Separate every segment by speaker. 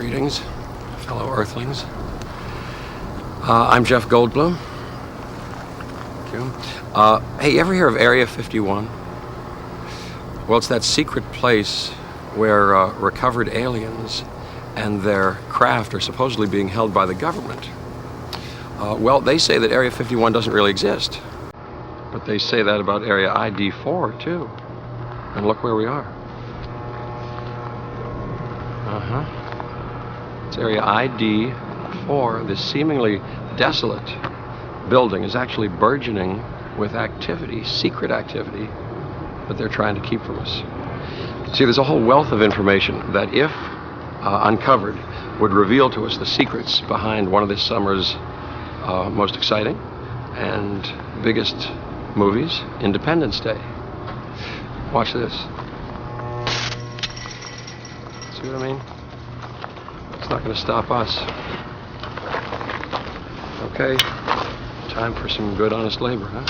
Speaker 1: Greetings, fellow Earthlings. I'm Jeff Goldblum. Thank you. Hey, you ever hear of Area 51? Well, it's that secret place where recovered aliens and their craft are supposedly being held by the government. Well, they say that Area 51 doesn't really exist. But they say that about Area ID4, too. And look where we are. It's Area ID4. This seemingly desolate building is actually burgeoning with activity, secret activity, that they're trying to keep from us. See, there's a whole wealth of information that, if uncovered, would reveal to us the secrets behind one of this summer's most exciting and biggest movies, Independence Day. Watch this. See what I mean? It's not going to stop us. Okay, time for some good, honest labor, huh?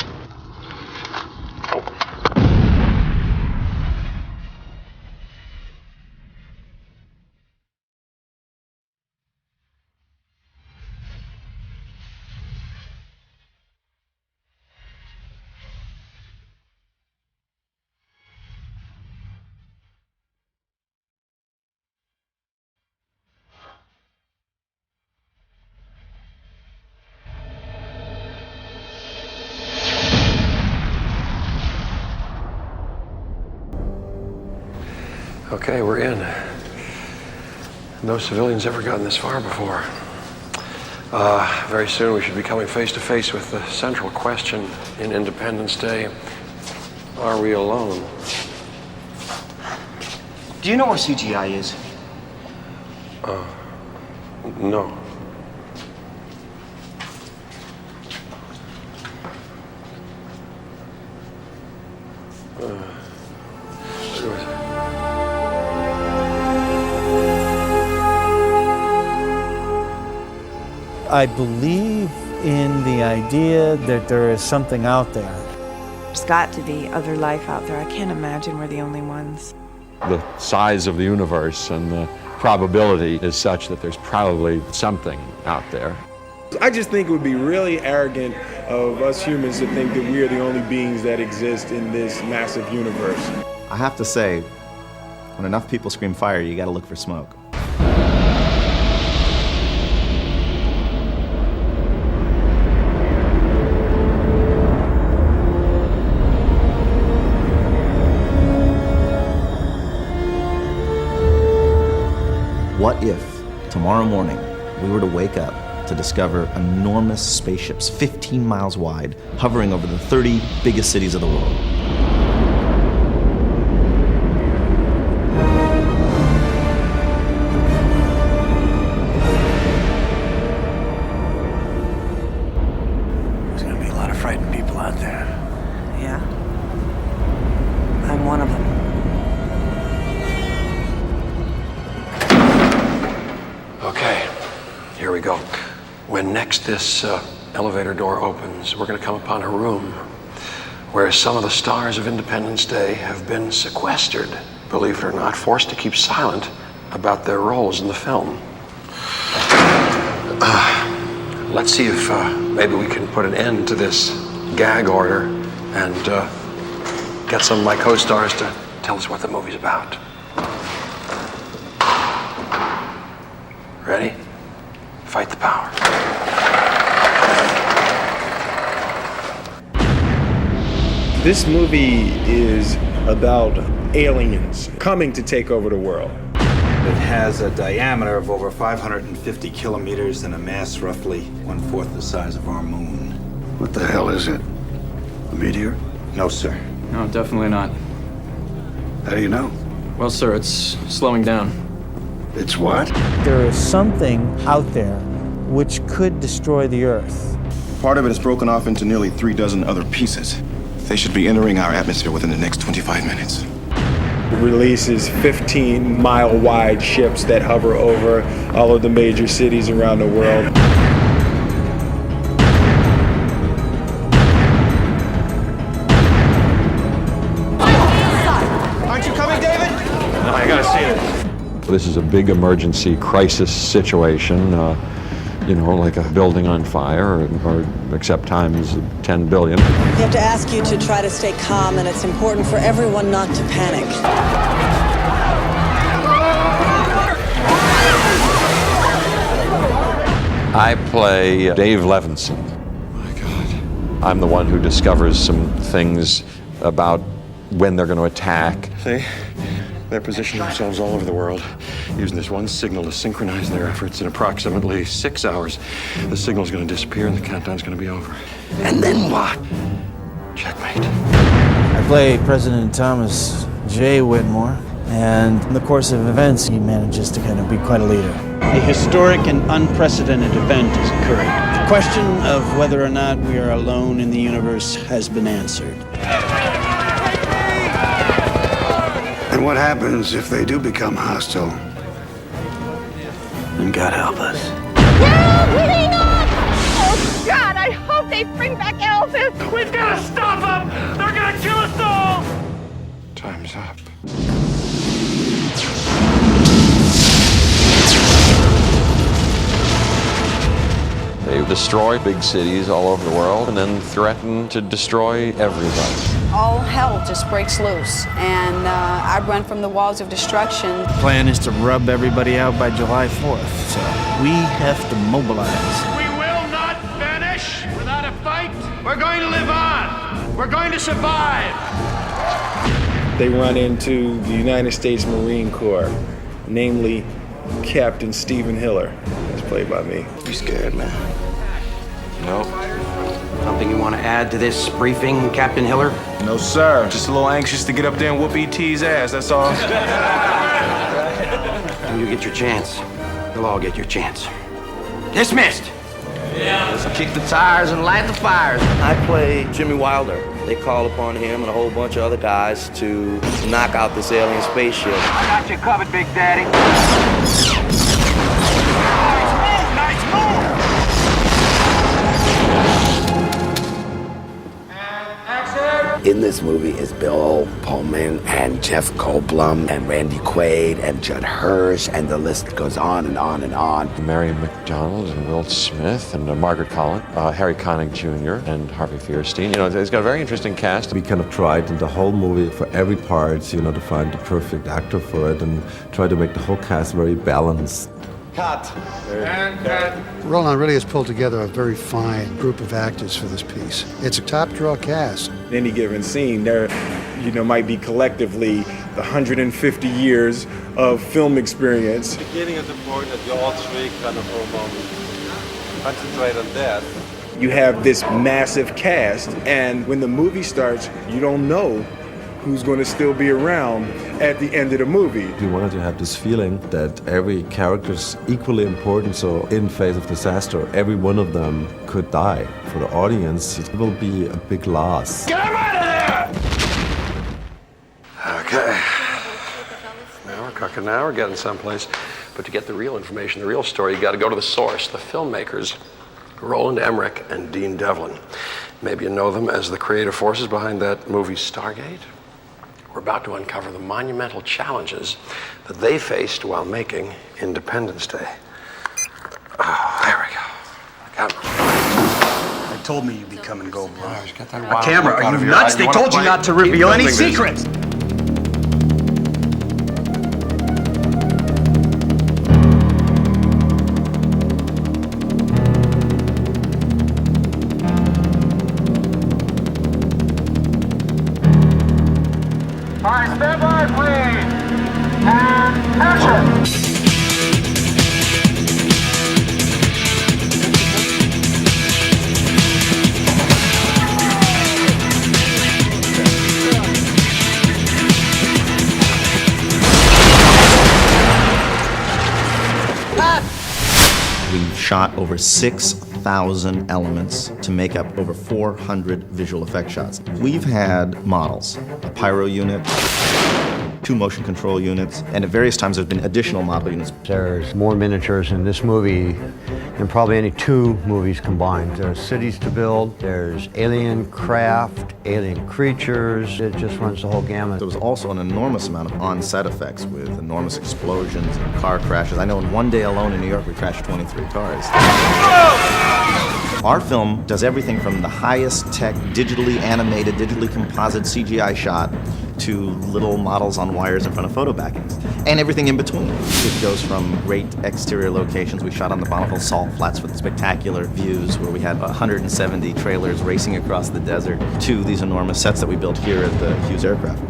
Speaker 1: Okay, we're in. No civilians ever gotten this far before. Very soon we should be coming face to face with the central question in Independence Day. Are we alone?
Speaker 2: Do you know where CGI is?
Speaker 1: No.
Speaker 3: I believe in the idea that there is something out there.
Speaker 4: There's got to be other life out there. I can't imagine we're the only ones.
Speaker 5: The size of the universe and the probability is such that there's probably something out there.
Speaker 6: I just think it would be really arrogant of us humans to think that we are the only beings that exist in this massive universe.
Speaker 7: I have to say, when enough people scream fire, you gotta look for smoke. What if, tomorrow morning, we were to wake up to discover enormous spaceships 15 miles wide, hovering over the 30 biggest cities of the world?
Speaker 3: There's gonna be a lot of frightened people out there.
Speaker 4: Yeah? I'm one of them.
Speaker 1: Okay, here we go. When next this elevator door opens, we're going to come upon a room where some of the stars of Independence Day have been sequestered, believe it or not, forced to keep silent about their roles in the film. Let's see if maybe we can put an end to this gag order and get some of my co-stars to tell us what the movie's about. Ready? Fight the power.
Speaker 6: This movie is about aliens coming to take over the world.
Speaker 8: It has a diameter of over 550 kilometers and a mass roughly 1/4 the size of our moon.
Speaker 9: What the hell is it? A meteor?
Speaker 8: No, sir.
Speaker 10: No, definitely not.
Speaker 9: How do you know?
Speaker 10: Well, sir, it's slowing down.
Speaker 9: It's what?
Speaker 3: There is something out there which could destroy the Earth.
Speaker 11: Part of it is broken off into nearly 3 dozen other pieces. They should be entering our atmosphere within the next 25 minutes.
Speaker 6: It releases 15-mile-wide ships that hover over all of the major cities around the world.
Speaker 2: Aren't you coming, David?
Speaker 1: No, I gotta see this.
Speaker 5: This is a big emergency crisis situation, you know, like a building on fire, or except times 10 billion.
Speaker 12: We have to ask you to try to stay calm, and it's important for everyone not to panic.
Speaker 5: I play Dave Levinson. My God. I'm the one who discovers some things about when they're going to attack.
Speaker 11: See? They're positioning themselves all over the world, using this one signal to synchronize their efforts. In approximately 6 hours, the signal's going to disappear and the countdown's going to be over. And then what? Checkmate.
Speaker 3: I play President Thomas J. Whitmore, and in the course of events, he manages to kind of be quite a leader.
Speaker 13: A historic and unprecedented event is occurring. The question of whether or not we are alone in the universe has been answered.
Speaker 9: And what happens if they do become hostile? And God help us.
Speaker 14: We're bleeding up! Oh, God, I hope they bring back Elvis! We've got to stop them! They're going to kill us all!
Speaker 11: Time's up.
Speaker 5: They destroy big cities all over the world and then threaten to destroy everybody.
Speaker 15: All hell just breaks loose, and I run from the walls of destruction.
Speaker 3: The plan is to rub everybody out by July 4th, so we have to mobilize.
Speaker 14: We will not vanish without a fight. We're going to live on. We're going to survive.
Speaker 6: They run into the United States Marine Corps, namely Captain Stephen Hiller, as played by me.
Speaker 2: You scared, man?
Speaker 11: Nope.
Speaker 2: Something you want to add to this briefing, Captain Hiller?
Speaker 6: No, sir. Just a little anxious to get up there and whoop E.T.'s ass, that's all.
Speaker 2: When you get your chance, you'll all get your chance. Dismissed! Yeah. Let's kick the tires and light the fires.
Speaker 16: I play Jimmy Wilder. They call upon him and a whole bunch of other guys to knock out this alien spaceship.
Speaker 14: I got you covered, Big Daddy. Nice move!
Speaker 17: In this movie is Bill Pullman and Jeff Goldblum and Randy Quaid and Judd Hirsch, and the list goes on and on and on.
Speaker 5: Mary McDonald and Will Smith and Margaret Collin, Harry Connick Jr. and Harvey Fierstein. You know, it's got a very interesting cast.
Speaker 18: We kind of tried in the whole movie for every part, you know, to find the perfect actor for it and try to make the whole cast very balanced.
Speaker 2: Cut.
Speaker 19: Roland really has pulled together a very fine group of actors for this piece. It's a top-draw cast.
Speaker 6: In any given scene, there, might be collectively the 150 years of film experience.
Speaker 20: The beginning is important that you all three kind of concentrate on that.
Speaker 6: You have this massive cast, and when the movie starts, you don't know who's going to still be around at the end of the movie.
Speaker 18: We wanted to have this feeling that every character is equally important, so in face of disaster, every one of them could die. For the audience, it will be a big loss.
Speaker 14: Get him out of there!
Speaker 1: Okay. Now we're cooking, now we're getting someplace. But to get the real information, the real story, you got to go to the source, the filmmakers, Roland Emmerich and Dean Devlin. Maybe you know them as the creative forces behind that movie Stargate. We're about to uncover the monumental challenges that they faced while making Independence Day. Oh, there we go. Got it.
Speaker 2: They told me you'd be coming, Goldblum.
Speaker 1: Oh, he's got that
Speaker 2: A
Speaker 1: wild
Speaker 2: camera,
Speaker 1: look out
Speaker 2: are
Speaker 1: of
Speaker 2: you
Speaker 1: your
Speaker 2: nuts?
Speaker 1: eye.
Speaker 2: They
Speaker 1: wanna
Speaker 2: told you
Speaker 1: play?
Speaker 2: not to
Speaker 1: Keep
Speaker 2: reveal any
Speaker 1: building this.
Speaker 2: secrets.
Speaker 14: All right, stand by, please. And action!
Speaker 7: We've shot over 6,000 elements to make up over 400 visual effect shots. We've had models, a pyro unit, 2 motion control units, and at various times there's been additional model units.
Speaker 21: There's more miniatures in this movie than probably any 2 movies combined. There's cities to build, there's alien craft, alien creatures, it just runs the whole gamut.
Speaker 7: There was also an enormous amount of on-set effects with enormous explosions and car crashes. I know in one day alone in New York we crashed 23 cars. Our film does everything from the highest tech, digitally animated, digitally composite CGI shot to little models on wires in front of photo backings, and everything in between. It goes from great exterior locations. We shot on the Bonneville Salt Flats with spectacular views where we had 170 trailers racing across the desert, to these enormous sets that we built here at the Hughes Aircraft.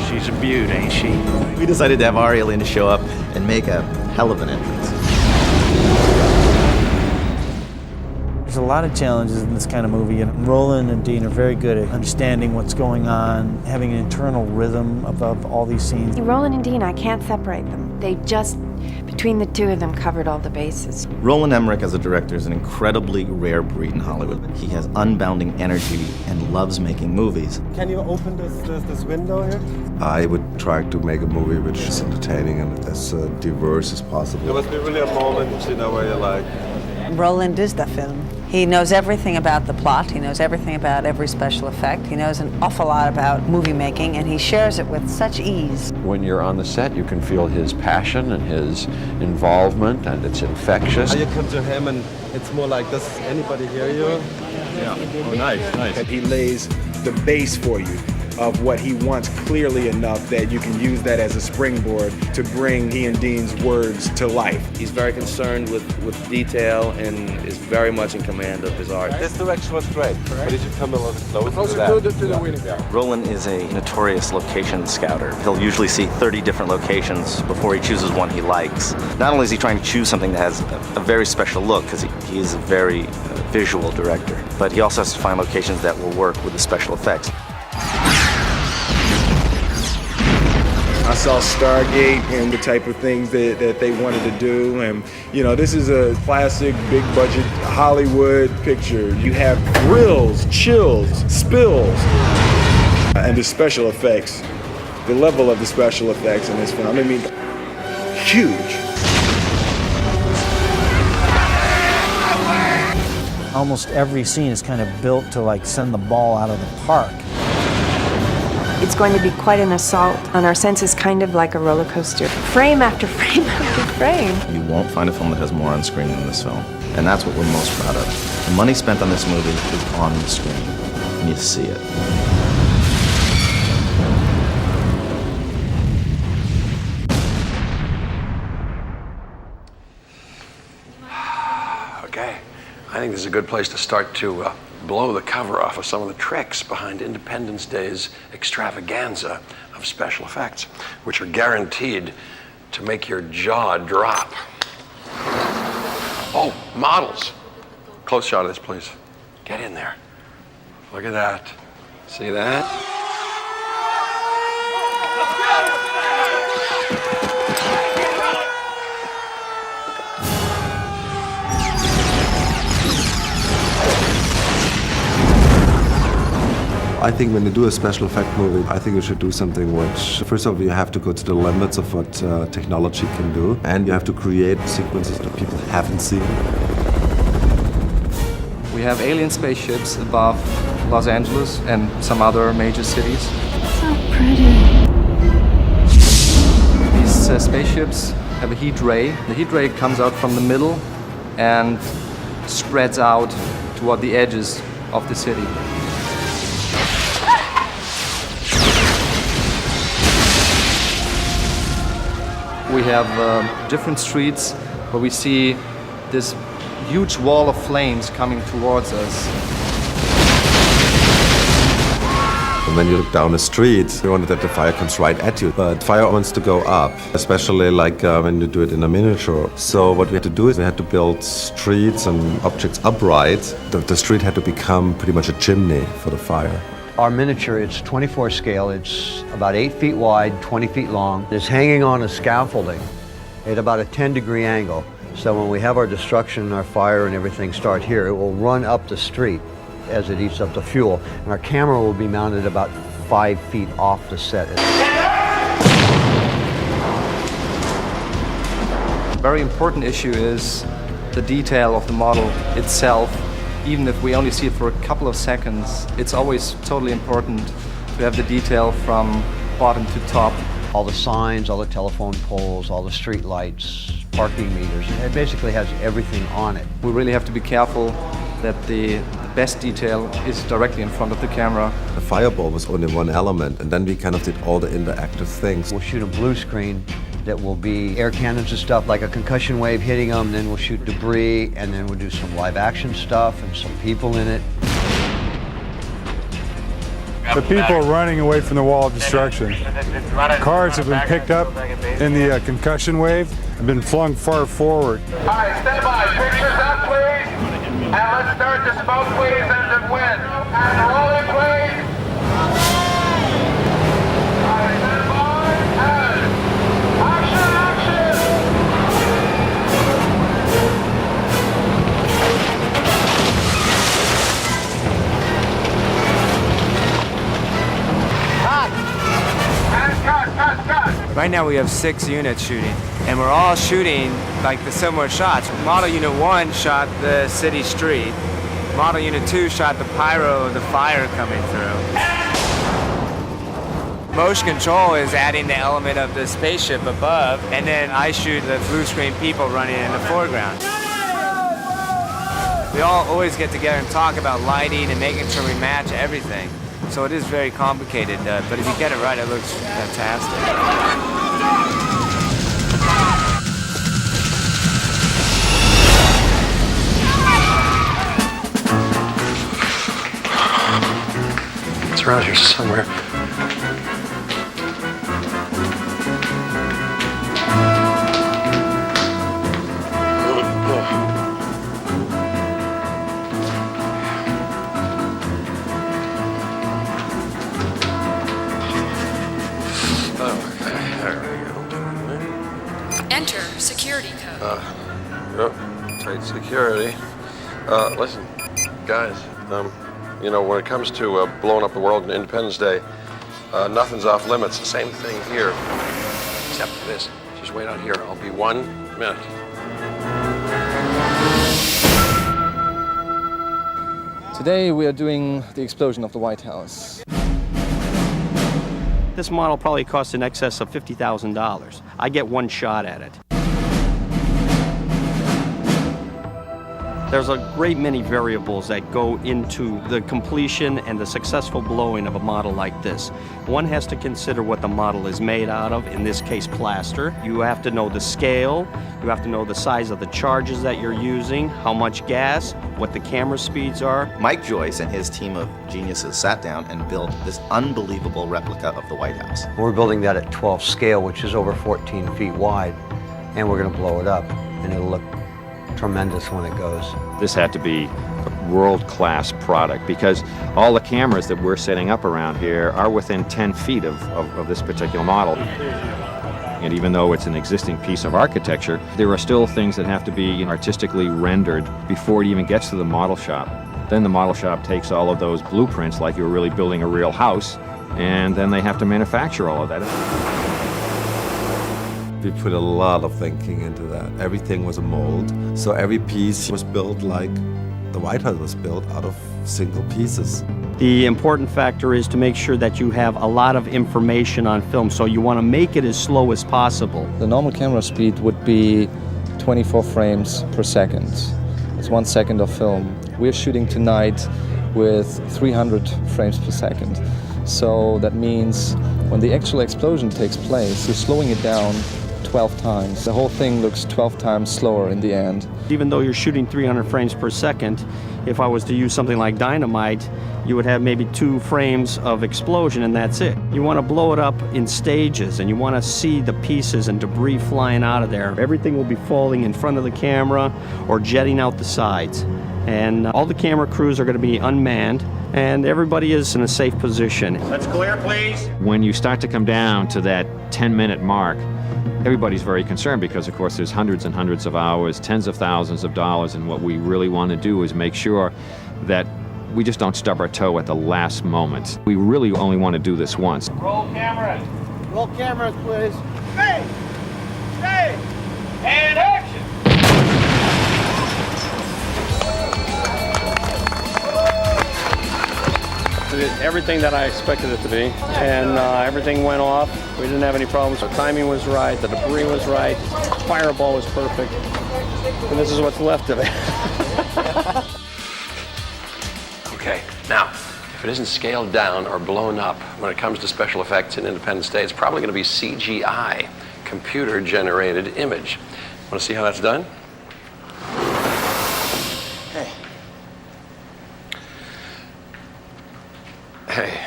Speaker 8: She's a beaut, ain't she?
Speaker 7: We decided to have our alien to show up and make a hell of an entrance.
Speaker 3: There's a lot of challenges in this kind of movie, and Roland and Dean are very good at understanding what's going on, having an internal rhythm above all these scenes.
Speaker 4: Roland and Dean, I can't separate them. They just, between the 2 of them, covered all the bases.
Speaker 7: Roland Emmerich as a director is an incredibly rare breed in Hollywood. He has unbounding energy and loves making movies.
Speaker 20: Can you open this window here?
Speaker 18: I would try to make a movie which is entertaining and as diverse as possible.
Speaker 20: There must be really a moment, where you're like...
Speaker 12: Roland is the film. He knows everything about the plot, he knows everything about every special effect, he knows an awful lot about movie making, and he shares it with such ease.
Speaker 5: When you're on the set, you can feel his passion and his involvement, and it's infectious.
Speaker 20: You come to him and it's more like, does anybody hear you?
Speaker 6: Yeah. Oh, nice. He lays the base for you of what he wants clearly enough that you can use that as a springboard to bring he and Dean's words to life.
Speaker 16: He's very concerned with detail and is very much in command of his art.
Speaker 20: This direction was great, but did you come a little bit closer
Speaker 6: to the winning.
Speaker 7: Roland is a notorious location scouter. He'll usually see 30 different locations before he chooses one he likes. Not only is he trying to choose something that has a very special look, because he is a very visual director, but he also has to find locations that will work with the special effects.
Speaker 6: I saw Stargate and the type of things that they wanted to do, and this is a classic big budget Hollywood picture. You have thrills, chills, spills, and the special effects, the level of the special effects in this film, I mean, huge.
Speaker 3: Almost every scene is kind of built to send the ball out of the park.
Speaker 4: It's going to be quite an assault on our senses, kind of like a roller coaster, frame after frame after frame.
Speaker 7: You won't find a film that has more on screen than this film, and that's what we're most proud of. The money spent on this movie is on the screen, and you see it.
Speaker 1: Okay, I think this is a good place to start to blow the cover off of some of the tricks behind Independence Day's extravaganza of special effects, which are guaranteed to make your jaw drop. Oh, models. Close shot of this, please. Get in there. Look at that. See that?
Speaker 18: I think when you do a special effect movie, I think you should do something which, first of all, you have to go to the limits of what technology can do, and you have to create sequences that people haven't seen.
Speaker 10: We have alien spaceships above Los Angeles and some other major cities.
Speaker 14: So pretty.
Speaker 10: These spaceships have a heat ray. The heat ray comes out from the middle and spreads out toward the edges of the city. We have different streets where we see this huge wall of flames coming towards us.
Speaker 18: And when you look down the street, you want that the fire comes right at you. But fire wants to go up, especially when you do it in a miniature. So what we had to do is we had to build streets and objects upright. The street had to become pretty much a chimney for the fire.
Speaker 21: Our miniature, it's 24 scale. It's about 8 feet wide, 20 feet long. It's hanging on a scaffolding at about a 10-degree angle. So when we have our destruction and our fire and everything start here, it will run up the street as it eats up the fuel. And our camera will be mounted about 5 feet off the set.
Speaker 10: very important issue is the detail of the model itself. Even if we only see it for a couple of seconds, it's always totally important to have the detail from bottom to top.
Speaker 21: All the signs, all the telephone poles, all the street lights, parking meters, it basically has everything on it.
Speaker 10: We really have to be careful that the best detail is directly in front of the camera.
Speaker 18: The fireball was only one element, and then we kind of did all the interactive things.
Speaker 21: We'll shoot a blue screen that will be air cannons and stuff, like a concussion wave hitting them, then we'll shoot debris, and then we'll do some live action stuff and some people in it.
Speaker 13: The people are running away from the wall of destruction. Cars have been picked up in the concussion wave and been flung far forward.
Speaker 14: All right, stand by. Pictures up, please. And let's start the smoke, please, and the wind. And rolling, please. All right, stand by. And action, action.
Speaker 22: Cut. Right now we have 6 units shooting, and we're all shooting like the similar shots. Model Unit 1 shot the city street. Model Unit 2 shot the pyro, the fire coming through. Motion control is adding the element of the spaceship above, and then I shoot the blue screen people running in the foreground. We all always get together and talk about lighting and making sure we match everything. So it is very complicated, but if you get it right, it looks fantastic.
Speaker 11: It's around here somewhere.
Speaker 23: Enter security code.
Speaker 11: Yep, tight security. Listen, guys, you know, when it comes to blowing up the world on Independence Day, nothing's off limits. The same thing here, except for this. Just wait out here. I'll be 1 minute.
Speaker 10: Today we are doing the explosion of the White House.
Speaker 24: This model probably costs in excess of $50,000. I get one shot at it. There's a great many variables that go into the completion and the successful blowing of a model like this. One has to consider what the model is made out of, in this case plaster. You have to know the scale, you have to know the size of the charges that you're using, how much gas, what the camera speeds are.
Speaker 7: Mike Joyce and his team of geniuses sat down and built this unbelievable replica of the White House.
Speaker 21: We're building that at 12 scale, which is over 14 feet wide, and we're going to blow it up, and it'll look tremendous when it goes.
Speaker 25: This had to be a world-class product because all the cameras that we're setting up around here are within 10 feet of this particular model. And even though it's an existing piece of architecture, there are still things that have to be artistically rendered before it even gets to the model shop. Then the model shop takes all of those blueprints like you're really building a real house, and then they have to manufacture all of that.
Speaker 18: We put a lot of thinking into that. Everything was a mold, so every piece was built like the White House was built, out of single pieces.
Speaker 24: The important factor is to make sure that you have a lot of information on film, so you want to make it as slow as possible.
Speaker 10: The normal camera speed would be 24 frames per second. It's 1 second of film. We're shooting tonight with 300 frames per second. So that means when the actual explosion takes place, you're slowing it down 12 times. The whole thing looks 12 times slower in the end.
Speaker 24: Even though you're shooting 300 frames per second, if I was to use something like dynamite, you would have maybe 2 frames of explosion and that's it. You want to blow it up in stages and you want to see the pieces and debris flying out of there. Everything will be falling in front of the camera or jetting out the sides. And all the camera crews are going to be unmanned and everybody is in a safe position.
Speaker 2: Let's clear, please.
Speaker 25: When you start to come down to that 10-minute mark, everybody's very concerned because, of course, there's hundreds and hundreds of hours, tens of thousands of dollars, and what we really want to do is make sure that we just don't stub our toe at the last moment. We really only want to do this once.
Speaker 14: Roll cameras.
Speaker 19: Roll cameras, please.
Speaker 14: Stay. And action.
Speaker 24: everything that I expected it to be, and everything went off. We didn't have any problems. The timing was right, the debris was right, fireball was perfect, and this is what's left of it.
Speaker 1: Okay, now, if it isn't scaled down or blown up when it comes to special effects in Independence Day, it's probably going to be CGI, computer-generated image. Want to see how that's done?
Speaker 2: Hey.
Speaker 1: Hey.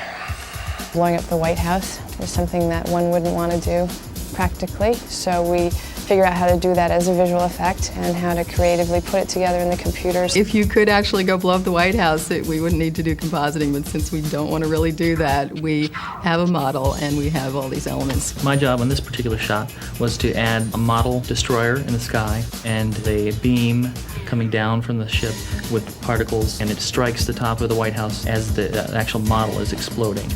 Speaker 8: Blowing up the White House is something that one wouldn't want to do practically, so we figure out how to do that as a visual effect and how to creatively put it together in the computers.
Speaker 9: If you could actually go blow up the White House, we wouldn't need to do compositing, but since we don't want to really do that, we have a model and we have all these elements.
Speaker 12: My job on this particular shot was to add a model destroyer in the sky and a beam coming down from the ship with particles, and it strikes the top of the White House as the actual model is exploding.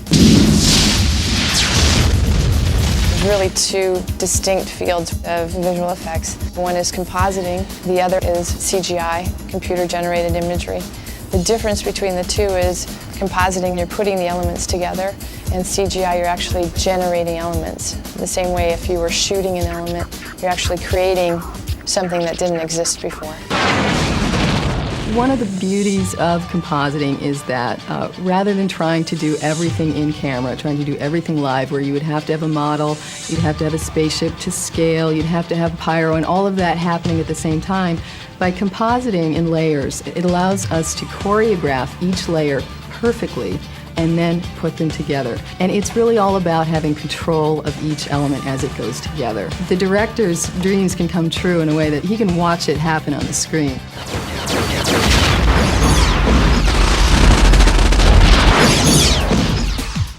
Speaker 8: Really two distinct fields of visual effects. One is compositing, the other is CGI, computer-generated imagery. The difference between the two is compositing, you're putting the elements together, and CGI, you're actually generating elements. The same way if you were shooting an element, you're actually creating something that didn't exist before.
Speaker 9: One of the beauties of compositing is that rather than trying to do everything in camera, trying to do everything live, where you would have to have a model, you'd have to have a spaceship to scale, you'd have to have pyro, and all of that happening at the same time, by compositing in layers, it allows us to choreograph each layer perfectly and then put them together. And it's really all about having control of each element as it goes together. The director's dreams can come true in a way that he can watch it happen on the screen.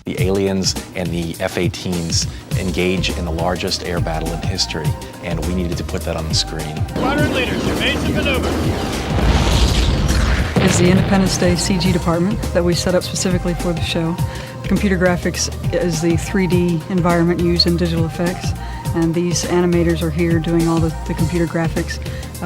Speaker 15: The aliens and the F-18s engage in the largest air battle in history, and we needed to put that on the screen.
Speaker 17: Squadron leaders, your base of maneuver.
Speaker 26: Is the Independence Day CG department that we set up specifically for the show. Computer graphics is the 3D environment used in digital effects, and these animators are here doing all the computer graphics.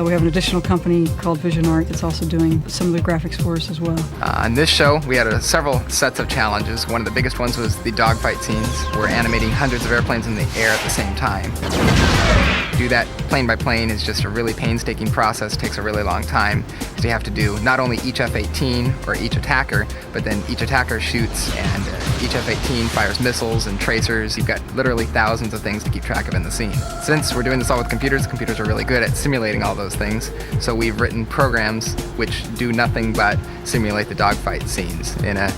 Speaker 26: We have an additional company called Vision Art that's also doing some of the graphics for us as well.
Speaker 27: On this show, we had several sets of challenges. One of the biggest ones was the dogfight scenes. We're animating hundreds of airplanes in the air at the same time. To do that plane by plane is just a really painstaking process, takes a really long time. So you have to do not only each F-18 or each attacker, but then each attacker shoots and each F-18 fires missiles and tracers. You've got literally thousands of things to keep track of in the scene. Since we're doing this all with computers are really good at simulating all those things. So we've written programs which do nothing but simulate the dogfight scenes in a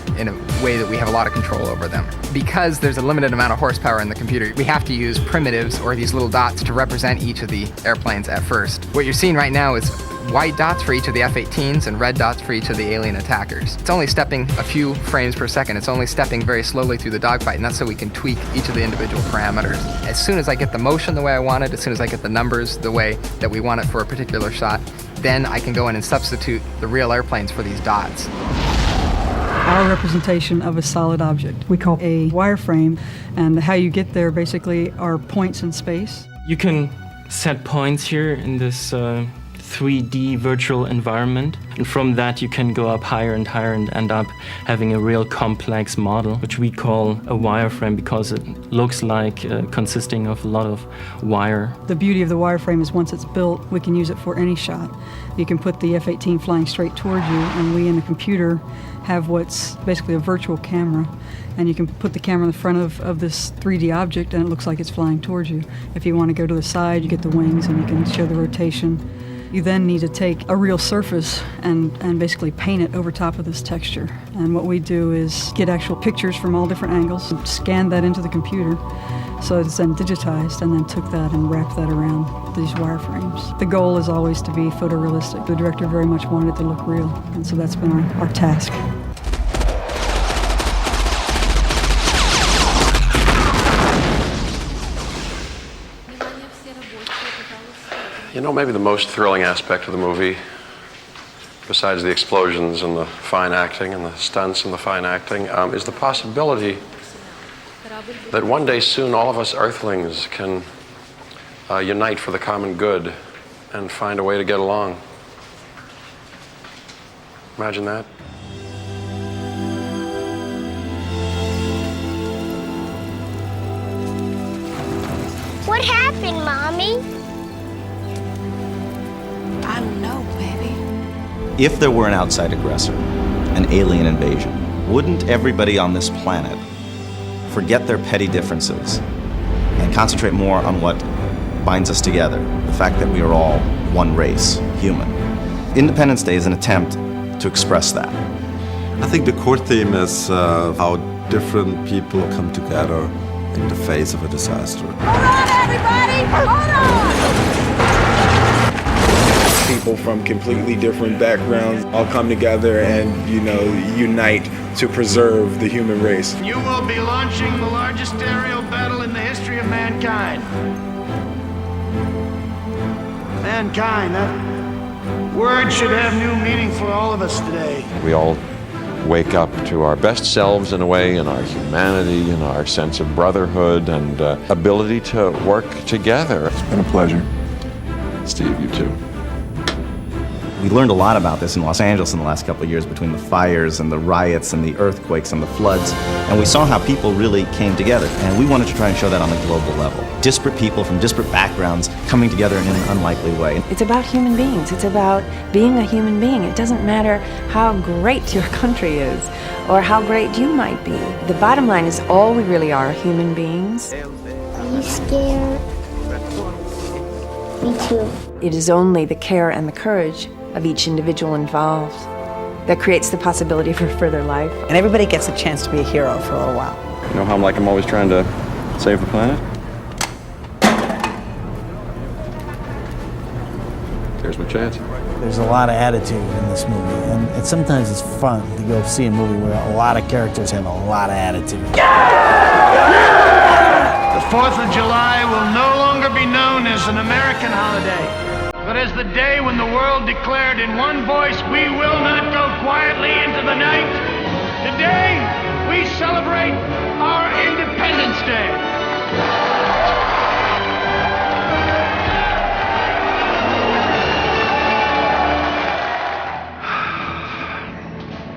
Speaker 27: way that we have a lot of control over them. Because there's a limited amount of horsepower in the computer, we have to use primitives or these little dots to represent each of the airplanes at first. What you're seeing right now is white dots for each of the F-18s and red dots for each of the alien attackers. It's only stepping a few frames per second. It's only stepping very slowly through the dogfight, and that's so we can tweak each of the individual parameters. As soon as I get the motion the way I want it, as soon as I get the numbers the way that we want it for a particular shot, then I can go in and substitute the real airplanes for these dots.
Speaker 26: Our representation of a solid object we call a wireframe, and how you get there basically are points in space.
Speaker 12: You can set points here in this 3D virtual environment, and from that you can go up higher and higher and end up having a real complex model, which we call a wireframe because it looks like consisting of a lot of wire.
Speaker 26: The beauty of the wireframe is once it's built, we can use it for any shot. You can put the F-18 flying straight towards you, and we in the computer have what's basically a virtual camera, and you can put the camera in the front of this 3D object and it looks like it's flying towards you. If you want to go to the side, you get the wings and you can show the rotation. You then need to take a real surface and basically paint it over top of this texture. And what we do is get actual pictures from all different angles, and scan that into the computer, so it's then digitized, and then took that and wrapped that around these wireframes. The goal is always to be photorealistic. The director very much wanted it to look real, and so that's been our task.
Speaker 1: You know, maybe the most thrilling aspect of the movie, besides the explosions and the fine acting and the stunts and the fine acting, is the possibility that one day soon all of us Earthlings can unite for the common good and find a way to get along. Imagine that.
Speaker 14: What happened, Mommy?
Speaker 3: I don't know, baby.
Speaker 7: If there were an outside aggressor, an alien invasion, wouldn't everybody on this planet forget their petty differences and concentrate more on what binds us together, the fact that we are all one race, human? Independence Day is an attempt to express that.
Speaker 18: I think the core theme is how different people come together in the face of a disaster.
Speaker 14: Hold on, everybody! Hold on!
Speaker 4: People from completely different backgrounds all come together and, unite to preserve the human race.
Speaker 17: You will be launching the largest aerial battle in the history of mankind. Mankind, that word should have new meaning for all of us today.
Speaker 11: We all wake up to our best selves in a way, in our humanity, in our sense of brotherhood and ability to work together.
Speaker 4: It's been a pleasure.
Speaker 11: Steve, you too.
Speaker 7: We learned a lot about this in Los Angeles in the last couple of years between the fires and the riots and the earthquakes and the floods. And we saw how people really came together. And we wanted to try and show that on a global level. Disparate people from disparate backgrounds coming together in an unlikely way.
Speaker 3: It's about human beings. It's about being a human being. It doesn't matter how great your country is or how great you might be. The bottom line is all we really are human beings.
Speaker 14: Are you scared? Me too.
Speaker 3: It is only the care and the courage of each individual involved that creates the possibility for further life.
Speaker 5: And everybody gets a chance to be a hero for a little while.
Speaker 11: You know how I'm always trying to save the planet? Here's my chance.
Speaker 6: There's a lot of attitude in this movie, and sometimes it's fun to go see a movie where a lot of characters have a lot of attitude.
Speaker 17: The 4th of July will no longer be known as an American holiday, but as the day when the world declared in one voice, we will not go quietly into the night. Today, we celebrate our Independence Day.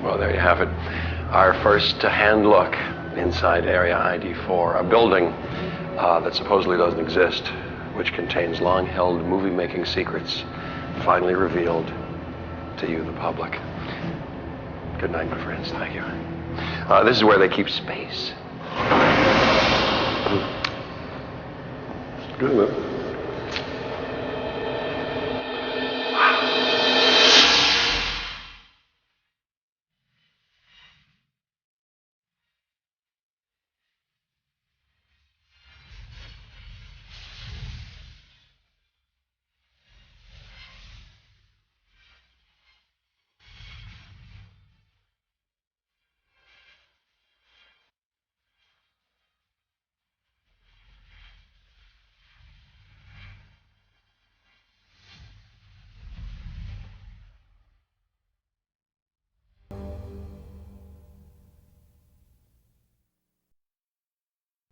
Speaker 1: Well, there you have it. Our first hand look inside Area ID4, a building that supposedly doesn't exist, which contains long-held movie-making secrets finally revealed to you, the public. Good night, my friends. Thank you. This is where they keep space. Good.